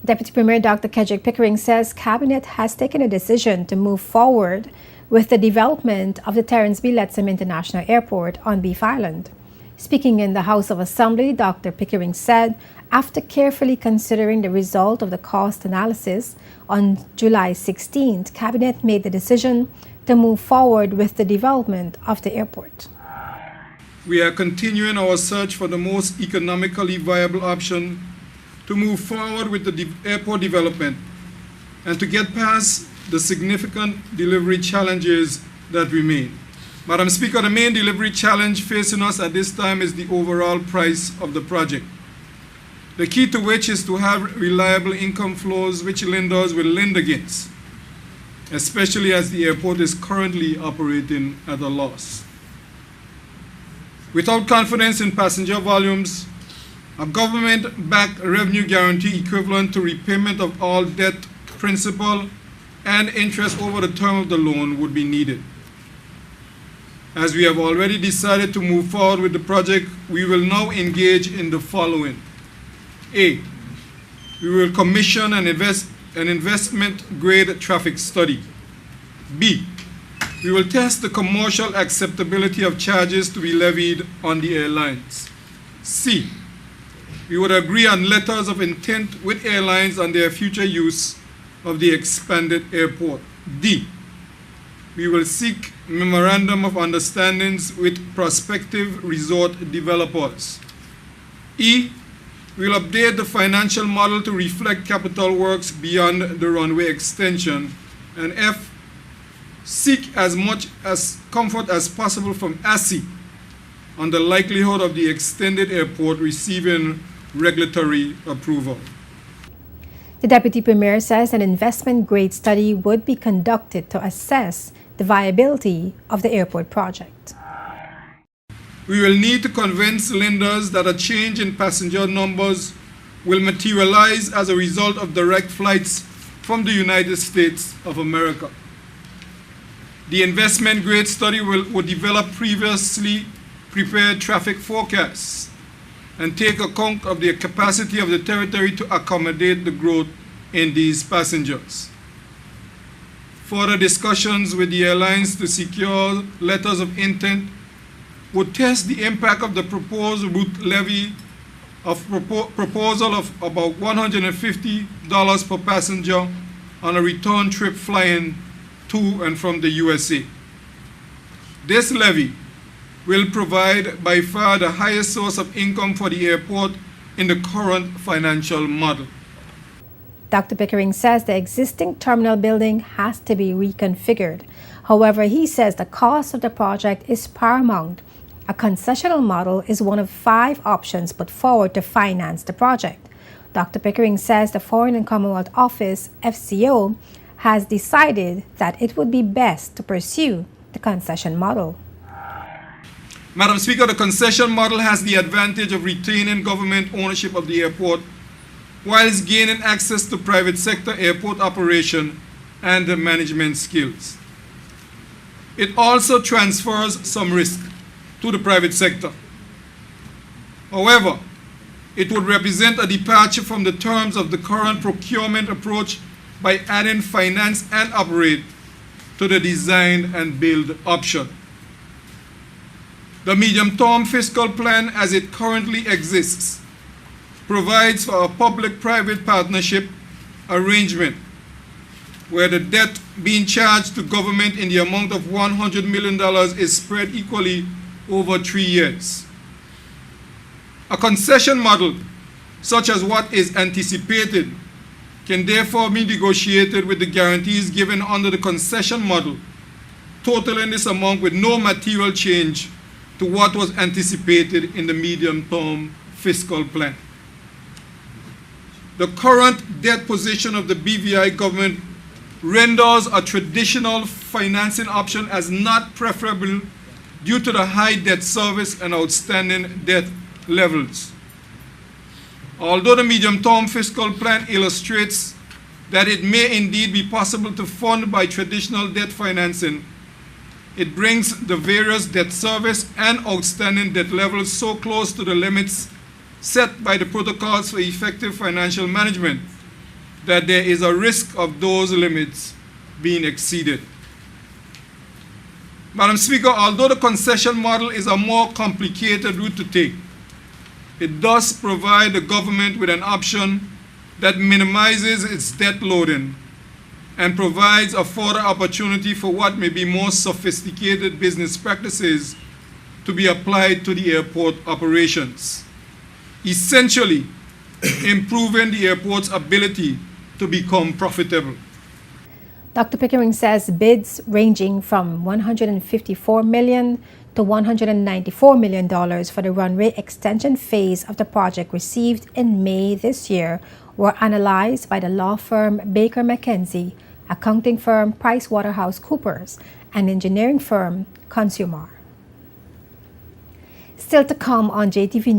Deputy Premier Dr. Kedrick Pickering says Cabinet has taken a decision to move forward with the development of the Terence B. Lettsome International Airport on Beef Island. Speaking in the House of Assembly, Dr. Pickering said, after carefully considering the result of the cost analysis on July 16th, Cabinet made the decision to move forward with the development of the airport. We are continuing our search for the most economically viable option to move forward with the airport development and to get past the significant delivery challenges that remain. Madam Speaker, the main delivery challenge facing us at this time is the overall price of the project, the key to which is to have reliable income flows which lenders will lend against, especially as the airport is currently operating at a loss. Without confidence in passenger volumes, a government-backed revenue guarantee equivalent to repayment of all debt, principal, and interest over the term of the loan would be needed. As we have already decided to move forward with the project, we will now engage in the following. A, we will commission an investment-grade traffic study. B, we will test the commercial acceptability of charges to be levied on the airlines. C, we would agree on letters of intent with airlines on their future use of the expanded airport. D, we will seek memorandum of understandings with prospective resort developers. E, we will update the financial model to reflect capital works beyond the runway extension. And F, seek as much as comfort as possible from ASSI on the likelihood of the extended airport receiving regulatory approval. The Deputy Premier says an investment-grade study would be conducted to assess the viability of the airport project. We will need to convince lenders that a change in passenger numbers will materialize as a result of direct flights from the United States of America. The investment-grade study will develop previously prepared traffic forecasts and take account of the capacity of the territory to accommodate the growth in these passengers. Further discussions with the airlines to secure letters of intent would test the impact of the proposed route levy proposal of about $150 per passenger on a return trip flying to and from the USA. This levy will provide by far the highest source of income for the airport in the current financial model. Dr. Pickering says the existing terminal building has to be reconfigured. However, he says the cost of the project is paramount. A concessional model is one of 5 options put forward to finance the project. Dr. Pickering says the Foreign and Commonwealth Office, FCO, has decided that it would be best to pursue the concession model. Madam Speaker, the concession model has the advantage of retaining government ownership of the airport whilst gaining access to private sector airport operation and the management skills. It also transfers some risk to the private sector. However, it would represent a departure from the terms of the current procurement approach by adding finance and operate to the design and build option. The medium-term fiscal plan as it currently exists provides for a public-private partnership arrangement where the debt being charged to government in the amount of $100 million is spread equally over 3 years. A concession model, such as what is anticipated, can therefore be negotiated with the guarantees given under the concession model, totaling this amount with no material change to what was anticipated in the medium-term fiscal plan. The current debt position of the BVI government renders a traditional financing option as not preferable due to the high debt service and outstanding debt levels. Although the medium-term fiscal plan illustrates that it may indeed be possible to fund by traditional debt financing, it brings the various debt service and outstanding debt levels so close to the limits set by the protocols for effective financial management that there is a risk of those limits being exceeded. Madam Speaker, although the concession model is a more complicated route to take, it does provide the government with an option that minimizes its debt loading and provides a further opportunity for what may be more sophisticated business practices to be applied to the airport operations, essentially improving the airport's ability to become profitable. Dr. Pickering says bids ranging from $154 million to $194 million for the runway extension phase of the project received in May this year were analyzed by the law firm Baker McKenzie, accounting firm PricewaterhouseCoopers, and engineering firm Consumar. Still to come on JTV News.